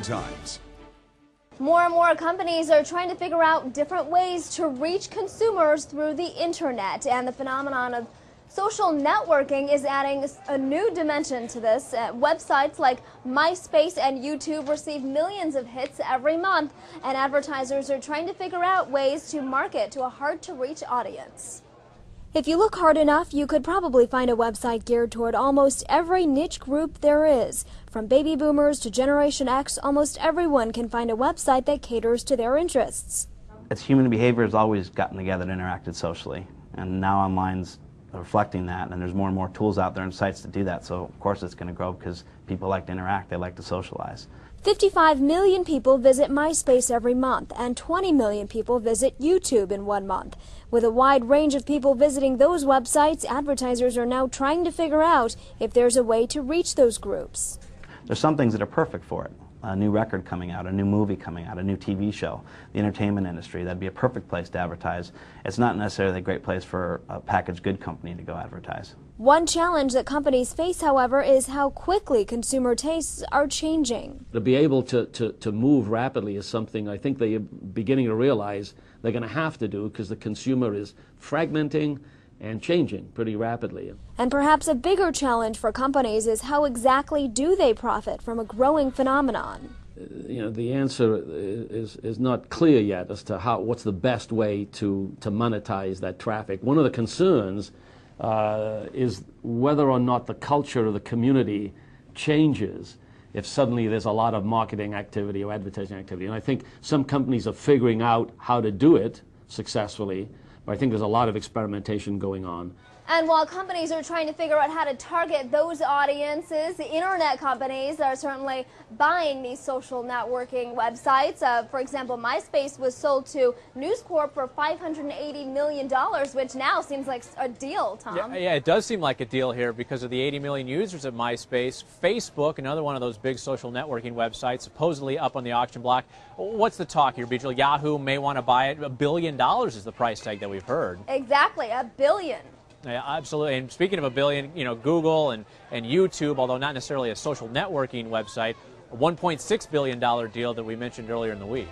Times. More and more companies are trying to figure out different ways to reach consumers through the internet, and the phenomenon of social networking is adding a new dimension to this. Websites like MySpace and YouTube receive millions of hits every month, and advertisers are trying to figure out ways to market to a hard-to-reach audience. If you look hard enough, you could probably find a website geared toward almost every niche group there is. From baby boomers to Generation X, almost everyone can find a website that caters to their interests. It's human behavior has always gotten together and interacted socially, and now online's reflecting that, and there's more and more tools out there and sites to do that, so of course it's going to grow because people like to interact, they like to socialize. 55 million people visit MySpace every month, and 20 million people visit YouTube in 1 month. With a wide range of people visiting those websites, advertisers are now trying to figure out if there's a way to reach those groups. There's some things that are perfect for it. A new record coming out, a new movie coming out, a new TV show, the entertainment industry, that'd be a perfect place to advertise. It's not necessarily a great place for a packaged good company to go advertise. One challenge that companies face, however, is how quickly consumer tastes are changing. To be able to move rapidly is something I think they're beginning to realize they're going to have to do, because the consumer is fragmenting and changing pretty rapidly. And perhaps a bigger challenge for companies is how exactly do they profit from a growing phenomenon? You know, the answer is not clear yet as to what's the best way to monetize that traffic. One of the concerns is whether or not the culture of the community changes if suddenly there's a lot of marketing activity or advertising activity. And I think some companies are figuring out how to do it successfully, but I think there's a lot of experimentation going on. And while companies are trying to figure out how to target those audiences, the internet companies are certainly buying these social networking websites. For example, MySpace was sold to News Corp for $580 million, which now seems like a deal, Tom. Yeah, it does seem like a deal here because of the 80 million users of MySpace. Facebook, another one of those big social networking websites, supposedly up on the auction block. What's the talk here, Bijal? Yahoo may want to buy it. $1 billion is the price tag that we've heard. Exactly, $1 billion. Yeah, absolutely. And speaking of $1 billion, you know, Google and YouTube, although not necessarily a social networking website, a $1.6 billion deal that we mentioned earlier in the week.